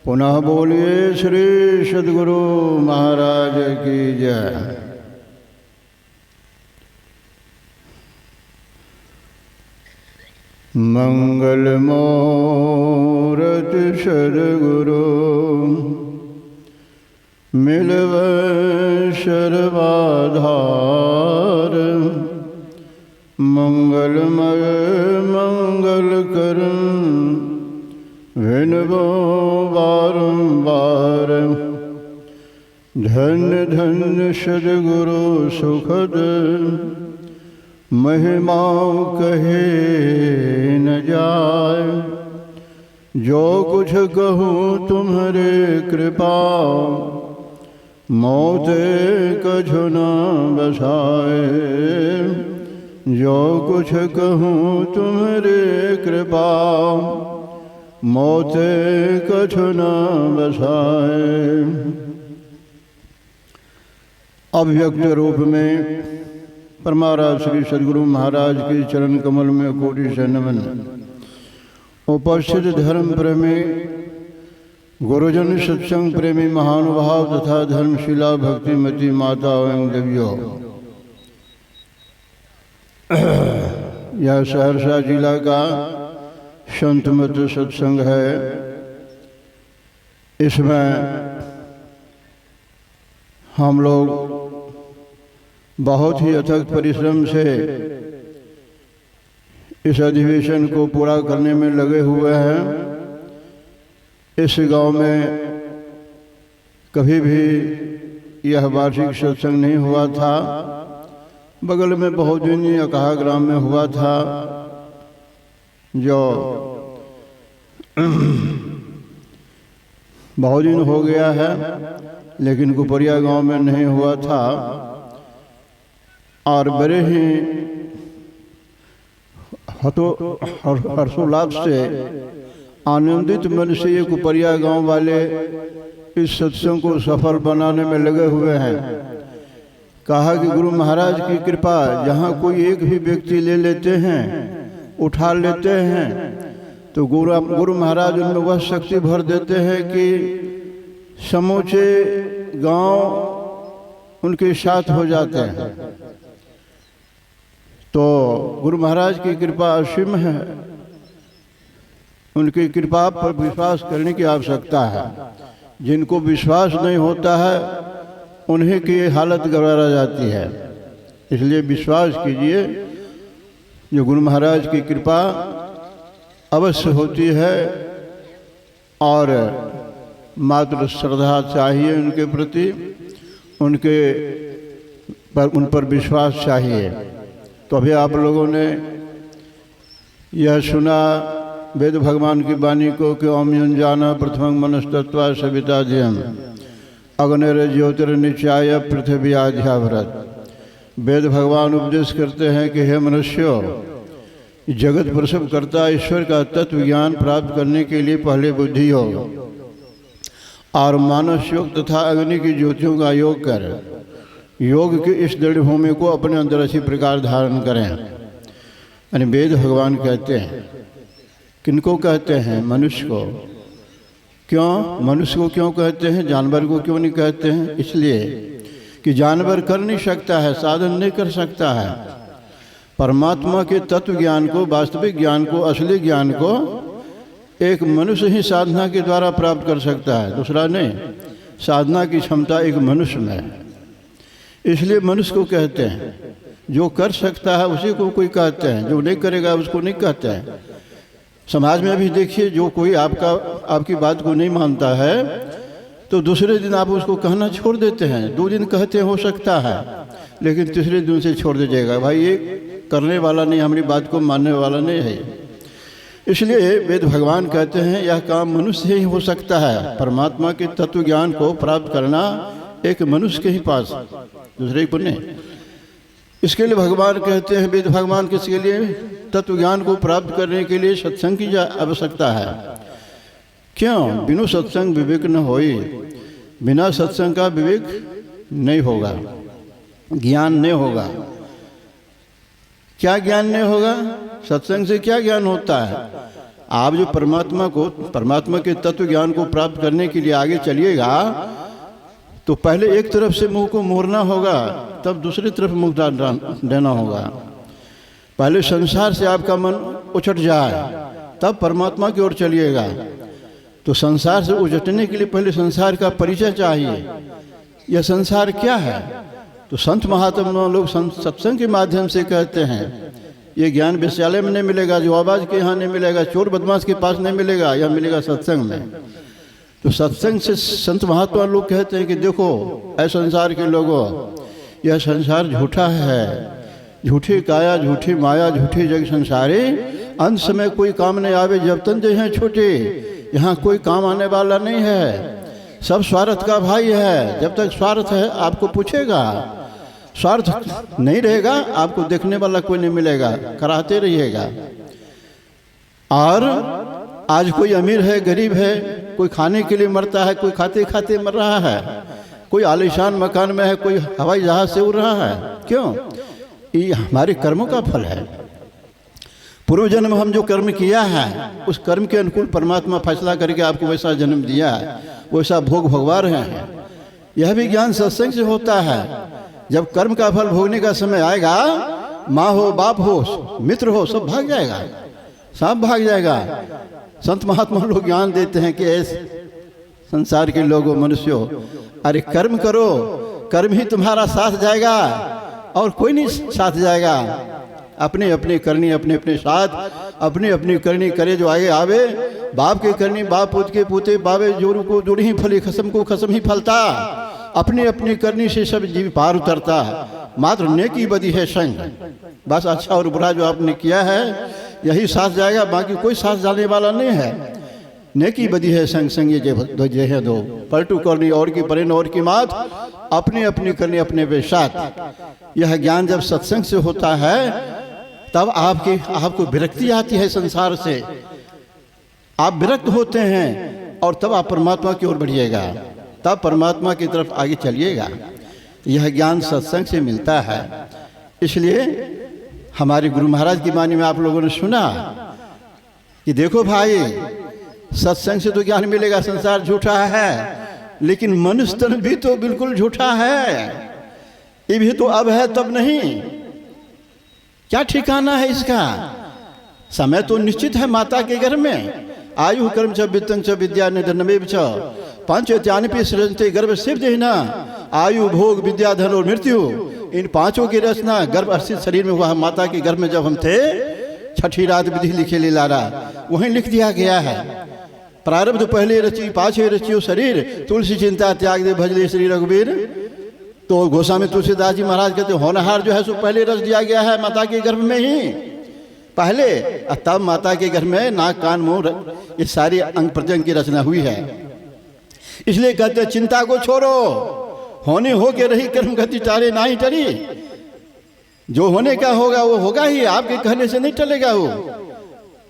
पुनः बोलिए श्री सद्गुरु महाराज की जय। मंगल मूरत सद्गुरु मिलव सर्वाधार। मंगलमय मंगल करन विनवो बारंबार। धन्य धन्य सद्गुरु सुखद महिमा कहे न जाय। जो कुछ कहूँ तुम्हारे कृपा मोते कछु न बसाए। जो कुछ कहूँ तुम्हारे कृपा मोते कछु न बसाए। अव्यक्त रूप में परमाराज श्री सद्गुरु महाराज के चरण कमल में कोटि से नमन। उपस्थित धर्म प्रेमी गुरुजन सत्संग प्रेमी महानुभाव तथा धर्मशिला भक्तिमती माता एवं देवियों, यह सहरसा जिला का संतमत सत्संग है। इसमें हम लोग बहुत ही अथक परिश्रम से इस अधिवेशन को पूरा करने में लगे हुए हैं। इस गांव में कभी भी यह वार्षिक सत्संग नहीं हुआ था। बगल में बहुजनी अकहा ग्राम में हुआ था, जो बहुत दिन हो गया है, लेकिन कुपरिया गांव में नहीं हुआ था। और बड़े ही हर्षोल्लास से आनंदित मन से ये कुपरिया गांव वाले इस सत्संग को सफल बनाने में लगे हुए हैं। कहा कि गुरु महाराज की कृपा, जहाँ कोई एक भी व्यक्ति ले लेते हैं, उठा लेते हैं, तो गुरु महाराज उनमें वह शक्ति भर देते हैं कि समूचे गांव उनके साथ हो जाते हैं। तो गुरु महाराज की कृपा असीम है। उनकी कृपा पर विश्वास करने की आवश्यकता है। जिनको विश्वास नहीं होता है उन्हीं की हालत गड़बड़ा जाती है। इसलिए विश्वास कीजिए, जो गुरु महाराज की कृपा अवश्य होती है और मात्र श्रद्धा चाहिए उनके प्रति, उन पर विश्वास चाहिए। तो अभी आप लोगों ने यह सुना वेद भगवान की वाणी को कि ओम युञ्जाना प्रथमं मनस्तत्वा सविताधियम् अग्निर ज्योतिर्निचाय पृथ्वी आध्याभरत। वेद भगवान उपदेश करते हैं कि हे मनुष्यों, जगत प्रसव करता ईश्वर का तत्व ज्ञान प्राप्त करने के लिए पहले बुद्धि योग और मानस योग तथा अग्नि की ज्योतियों का योग कर योग के इस दृढ़ भूमि को अपने अंदर अच्छी प्रकार धारण करें। यानी वेद भगवान कहते हैं, किनको कहते हैं? मनुष्य को। क्यों मनुष्य को क्यों कहते हैं? जानवर को क्यों नहीं कहते हैं? इसलिए कि जानवर कर नहीं सकता है, साधन नहीं कर सकता है। परमात्मा के तत्व ज्ञान को, वास्तविक ज्ञान को, असली ज्ञान को एक मनुष्य ही साधना के द्वारा प्राप्त कर सकता है, दूसरा नहीं। साधना की क्षमता एक मनुष्य में है। इसलिए मनुष्य को कहते हैं। जो कर सकता है उसी को कोई कहते हैं, जो नहीं करेगा उसको नहीं कहते हैं। समाज में भी देखिए, जो कोई आपकी बात को नहीं मानता है तो दूसरे दिन आप उसको कहना छोड़ देते हैं। 2 दिन कहते हो सकता है, लेकिन तीसरे दिन से छोड़ दीजिएगा, भाई ये करने वाला नहीं, हमारी बात को मानने वाला नहीं है। इसलिए वेद भगवान कहते हैं यह काम मनुष्य ही हो सकता है। परमात्मा के तत्व ज्ञान को प्राप्त करना एक मनुष्य के ही पास, दूसरे को नहीं। इसके लिए भगवान कहते हैं, वेद भगवान किसके लिए? तत्व ज्ञान को प्राप्त करने के लिए सत्संग की आवश्यकता है। क्यों? बिनु सत्संग विवेक न होई। बिना सत्संग का विवेक नहीं होगा, ज्ञान नहीं होगा। क्या ज्ञान नहीं होगा? सत्संग से क्या ज्ञान होता है? आप जो परमात्मा के तत्व ज्ञान को प्राप्त करने के लिए आगे चलिएगा तो पहले एक तरफ से मुंह को मोड़ना होगा, तब दूसरी तरफ मुंह देना होगा। पहले संसार से आपका मन उछट जाए, तब परमात्मा की ओर चलिएगा। तो संसार से उछटने के लिए पहले संसार का परिचय चाहिए। यह संसार क्या है? तो संत महात्मा लोग सत्संग के माध्यम से कहते हैं। ये ज्ञान विद्यालय में नहीं मिलेगा, जो आवाज के यहाँ नहीं मिलेगा, चोर बदमाश के पास नहीं मिलेगा, यह मिलेगा सत्संग में। तो सत्संग से संत महात्मा लोग कहते हैं कि देखो ऐ संसार के लोगों, यह संसार झूठा है, झूठी काया झूठी माया झूठी जग संसारी, अंत समय कोई काम नहीं आवे जब तन जो हैं छोटे। यहाँ कोई काम आने वाला नहीं है, सब स्वार्थ का भाई है। जब तक स्वार्थ है आपको पूछेगा, स्वार्थ नहीं रहेगा आपको देखने वाला कोई नहीं मिलेगा, कराते रहिएगा। और आज कोई अमीर है गरीब है, कोई खाने के लिए मरता है, कोई खाते खाते मर रहा है, कोई आलीशान मकान में है, कोई हवाई जहाज से उड़ रहा है। क्यों? ये हमारे कर्मों का फल है। पूर्व जन्म हम जो कर्म किया है उस कर्म के अनुकूल परमात्मा फैसला करके आपको वैसा जन्म दिया है, वैसा भोग भोगवा रहे हैं। यह भी ज्ञान सत्संग से होता है। जब कर्म का फल भोगने का समय आएगा, माँ हो बाप हो मित्र हो सब भाग जाएगा, सब भाग जाएगा। संत महात्मा लोग ज्ञान देते हैं कि ऐसे संसार के लोगों मनुष्यों, अरे कर्म करो, कर्म ही तुम्हारा साथ जाएगा और कोई नहीं साथ जाएगा। अपने अपने करनी अपने अपने साथ, अपनी अपनी करनी करे जो आगे आवे। बाप के करनी बाप पूत के पूते बावे, जोरू को जोड़ी ही फली, खसम को खसम ही फलता। अपनी अपनी करनी से सब जीव पार उतरता, मात्र नेकी बदी है संग। बस अच्छा और बुरा जो आपने किया है यही साथ जाएगा, बाकी कोई साथ जाने वाला नहीं है। नेकी बदी है संग संग ये है दो, पलटू करनी और की परेन और की मात, अपनी अपनी करनी अपने वे साथ। यह ज्ञान जब सत्संग से होता है तब आपको विरक्ति आती है संसार से, आप विरक्त होते हैं और तब आप परमात्मा की ओर बढ़िएगा, तब परमात्मा की तरफ आगे चलिएगा। यह ज्ञान सत्संग से मिलता है। इसलिए हमारे गुरु महाराज की वाणी में आप लोगों ने सुना कि देखो भाई, सत्संग से तो ज्ञान मिलेगा, संसार झूठा है, लेकिन मनुष्य तन भी तो बिल्कुल झूठा है। ये भी तो अब है तब नहीं, क्या ठिकाना है इसका? समय तो निश्चित है माता के घर में। आयु कर्म च वित्तं च विद्या निधनमेव च पंचत्यानि सृजन्ते गर्भ सिद्धेना, आयु भोग विद्या धन और मृत्यु, इन पांचों की रचना गर्भ स्थित शरीर में हुआ। माता के गर्भ में जब हम थे, छठी रात विधि लिखे ले लारा, वहीं लिख दिया गया है। प्रारब्ध पहले रची पाछे रचियो शरीर, तुलसी चिंता त्याग दे भजले श्री रघुवीर। तो गोस्वामी तुलसीदास जी महाराज कहते होनहार जो है सो पहले रच दिया गया है माता के गर्भ में ही पहले, तब माता के घर में नाक कान मुंह ये सारी अंग प्रत्यंग की रचना हुई है। इसलिए कहते चिंता को छोड़ो, होने हो के रही कर्म गति टारे ना ही टरी। जो होने का होगा वो होगा ही, आपके कहने से नहीं टलेगा वो।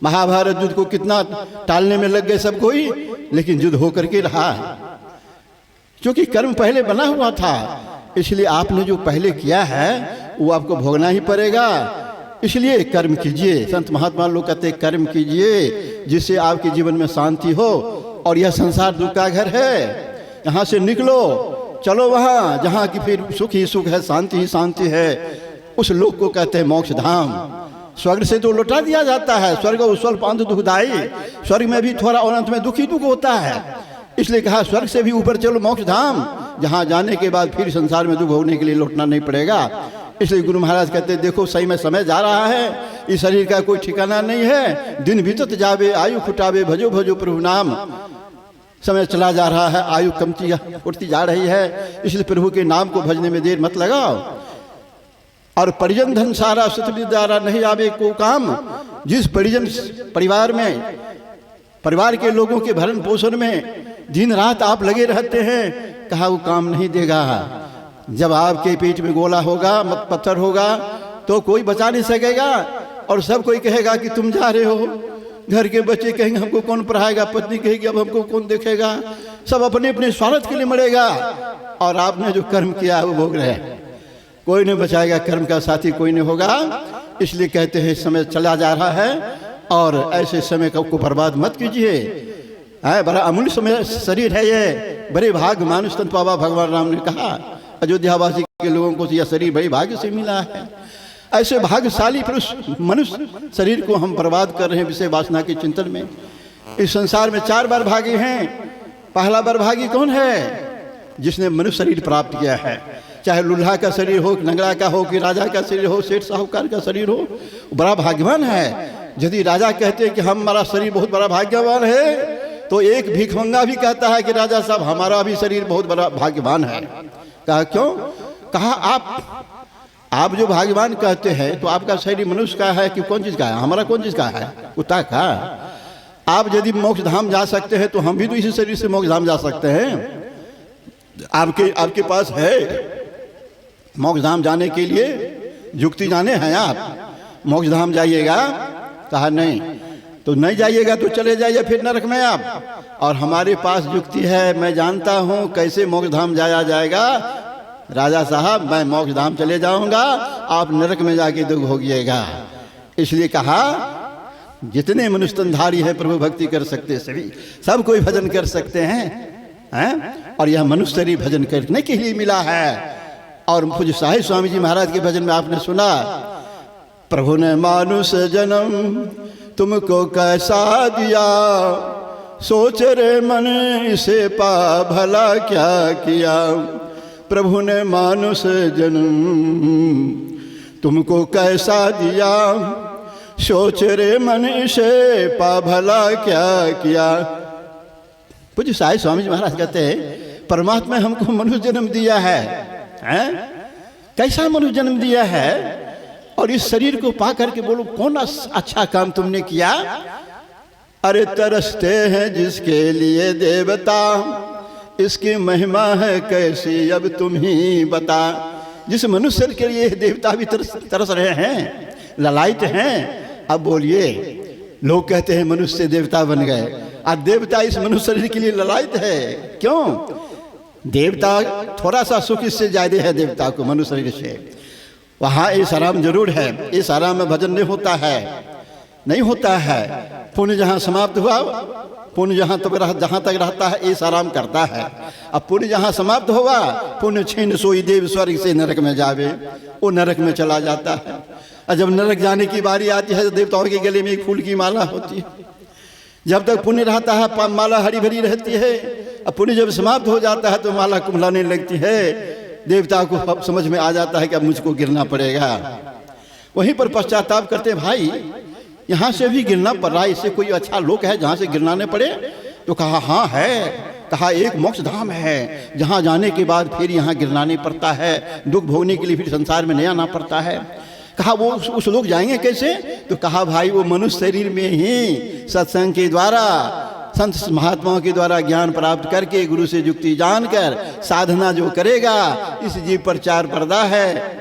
महाभारत युद्ध को कितना टालने में लग गए सब कोई, लेकिन युद्ध होकर के रहा, क्योंकि कर्म पहले बना हुआ था। इसलिए आपने जो पहले किया है वो आपको भोगना ही पड़ेगा। इसलिए कर्म कीजिए। संत महात्मा लोग कहते कर्म कीजिए जिससे आपके जीवन में शांति हो। और यह संसार दुख का घर है, यहाँ से निकलो, चलो वहाँ जहाँ की फिर सुख ही सुख है, शांति ही शांति है। उस लोक को कहते हैं मोक्ष धाम। स्वर्ग से तो लौटा दिया जाता है, स्वर्ग उस्वल पांत दुखदाई, स्वर्ग में भी थोड़ा और अंत में दुख ही दुख होता है। इसलिए कहा स्वर्ग से भी ऊपर चलो मोक्ष धाम, जहाँ जाने के बाद फिर संसार में दुख भोगने के लिए लौटना नहीं पड़ेगा। इसलिए गुरु महाराज कहते हैं देखो सही में समय जा रहा है, इस शरीर का कोई ठिकाना नहीं है। दिन बीतत जावे आयु फुटावे, भजो भजो प्रभु नाम। समय चला जा रहा है, आयु कमती उठती जा रही है, इसलिए प्रभु के नाम को भजने में देर मत लगाओ। और परिजन धन सारा सतविधि द्वारा नहीं आवे को काम। जिस परिजन परिवार में, परिवार के लोगों के भरण पोषण में दिन रात आप लगे रहते हैं, कहा वो काम नहीं देगा। जब आपके पेट में गोला होगा, मत पत्थर होगा, तो कोई बचा नहीं सकेगा। और सब कोई कहेगा कि तुम जा रहे हो, घर के बच्चे कहेंगे हमको कौन पढ़ाएगा, पत्नी कहेगी अब हमको कौन देखेगा। सब अपने अपने स्वार्थ के लिए मरेगा। और आपने जो कर्म किया वो भोग रहे, कोई नहीं बचाएगा, कर्म का साथी कोई नहीं होगा। इसलिए कहते हैं समय चला जा रहा है, और ऐसे समय को बर्बाद मत कीजिए। बड़ा अमूल्य समय शरीर है ये, बड़े भाग मानुष तन पावा, भगवान राम ने कहा अयोध्यावासी के लोगों को यह शरीर बड़े भाग्य से मिला है। ऐसे भाग्यशाली पुरुष मनुष्य शरीर को हम बर्बाद कर रहे हैं विषय वासना के चिंतन में। इस संसार में 4 बार भागी हैं। पहला बार भागी कौन है? जिसने मनुष्य शरीर प्राप्त किया है, चाहे लुल्हा का शरीर हो, नंगड़ा का हो, कि राजा का शरीर हो, सेठ साहूकार का शरीर हो, बड़ा भाग्यवान है। यदि राजा कहते हैं कि हमारा शरीर बहुत बड़ा भाग्यवान है, तो एक भिखमंगा भी कहता है कि राजा साहब हमारा भी शरीर बहुत बड़ा भाग्यवान है। कहा क्यों? कहा आप जो भाग्यवान कहते हैं तो आपका शरीर मनुष्य का है कि कौन चीज का है? हमारा कौन चीज का है? कुत्ता का। आप यदि मोक्ष धाम जा सकते हैं तो हम भी तो इसी शरीर से मोक्ष धाम जा सकते हैं। आपके पास है मोक्ष धाम जाने के लिए युक्ति जाने हैं? आप मोक्ष धाम जाइएगा? कहा नहीं। तो नहीं जाइएगा तो चले जाइए फिर नरक में आप। और हमारे पास युक्ति है, मैं जानता हूं कैसे मोक्ष धाम जाया जाएगा। राजा साहब मैं मोक्ष धाम चले जाऊंगा, आप नरक में जाके दुख भोगिएगा। इसलिए कहा जितने मनुष्य तनधारी है प्रभु भक्ति कर सकते सभी, सब कोई भजन कर सकते हैं, और यह मनुष्य शरीर भजन करने के लिए मिला है। और पूज्य साहिब स्वामी जी महाराज के भजन में आपने सुना, प्रभु ने मानुष जन्म तुमको कैसा दिया, सोच रे मन इसे पा भला क्या किया। प्रभु ने मानुष जन्म तुमको कैसा दिया, सोच रे मन इसे पा भला क्या किया। पूज्य साहिब स्वामी जी महाराज कहते हैं परमात्मा हमको मनुष्य जन्म दिया है, कैसा मनुष्य जन्म दिया है, और इस शरीर को पा करके बोलो कौन अच्छा काम तुमने किया। अरे तरसते हैं जिसके लिए देवता, इसकी महिमा है कैसी अब तुम ही बता। जिस मनुष्य के लिए देवता भी तरस रहे हैं, ललायत हैं। अब बोलिए, लोग कहते हैं मनुष्य से देवता बन गए, और देवता इस मनुष्य शरीर के लिए ललायत है। क्यों? देवता थोड़ा सा सुख इससे ज्यादा है देवता को मनुष्य शरीर से। वहाँ इस आराम जरूर है, इस आराम में भजन नहीं होता है, नहीं होता है। पुण्य जहाँ समाप्त हुआ, पुण्य जहाँ तक रहता है इस आराम करता है। अब पुण्य जहाँ समाप्त हुआ, पुण्य छीन सोई देव स्वर्ग से नरक में जावे, वो नरक में चला जाता है। और जब नरक जाने की बारी आती है तो देवताओं के गले में एक फूल की माला होती है। जब तक पुण्य रहता है माला हरी भरी रहती है, अब पुण्य जब समाप्त हो जाता है तो माला कुम्हलाने लगती है। देवता को अब समझ में आ जाता है कि अब मुझको गिरना पड़ेगा। वहीं पर पश्चाताप करते भाई यहाँ से भी गिरना पड़ रहा है, इससे कोई अच्छा लोक है जहाँ से गिरना नहीं पड़े? तो कहा हाँ है। कहा एक मोक्ष धाम है जहाँ जाने के बाद फिर यहाँ गिरना नहीं पड़ता है, दुख भोगने के लिए फिर संसार में नहीं आना पड़ता है। कहा वो उस लोग जाएंगे कैसे? तो कहा भाई वो मनुष्य शरीर में ही सत्संग के द्वारा, संत महात्माओं के द्वारा ज्ञान प्राप्त करके, गुरु से युक्ति जानकर साधना जो करेगा, इस जीव पर 4 पर्दा है,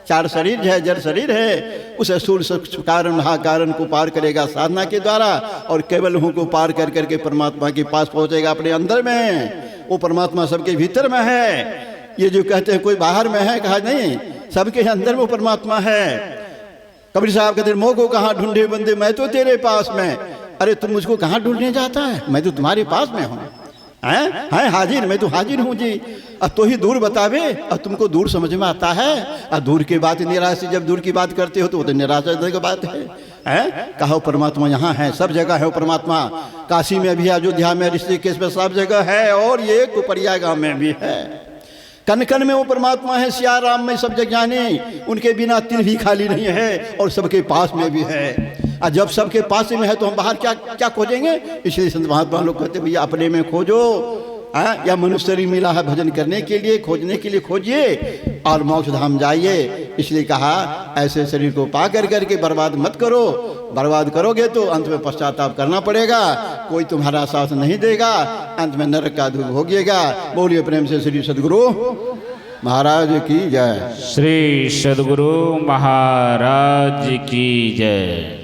4 शरीर है, जड़ शरीर है, उस स्थूल कारण महाकारण को पार करेगा साधना के द्वारा, और केवल हूँ को पार कर करके परमात्मा के पास पहुँचेगा अपने अंदर में। वो परमात्मा सबके भीतर में है। ये जो कहते हैं कोई बाहर में है, कहा नहीं, सबके अंदर वो परमात्मा है। कबीर साहब कहते मोह को कहाँ ढूंढे बंदे, मैं तो तेरे पास में। अरे तुम मुझको कहाँ ढूंढने जाता है, मैं तो तुम्हारे पास में हूँ। हैं हाजिर, मैं तो हाजिर हूँ जी। अब तो ही दूर बतावे, और तुमको दूर समझ में आता है। और दूर की बात निराश, जब दूर की बात करते हो तो वो तो निराशा की बात है। कहो परमात्मा यहाँ है, सब जगह है वो परमात्मा। काशी में भी, अयोध्या में, ऋषिकेश में, सब जगह है। और ये कुपरिया गाँव में भी है। कन कन में वो परमात्मा है, सिया राम में सब जग जाने, उनके बिना तिल भी खाली नहीं है, और सबके पास में भी है। और जब सबके पास में है तो हम बाहर क्या क्या खोजेंगे? इसलिए संत महात्मा लोग कहते भैया अपने में खोजो, या मनुष्य शरीर मिला है भजन करने के लिए, खोजने के लिए खोजिए और मोक्ष धाम जाइए। इसलिए कहा ऐसे शरीर को पा कर करके बर्बाद मत करो। बर्बाद करोगे तो अंत में पश्चाताप करना पड़ेगा, कोई तुम्हारा साथ नहीं देगा, अंत में नरक का दुख भोगिएगा। बोलिए प्रेम से श्री सद्गुरु महाराज की जय। श्री सद्गुरु महाराज की जय।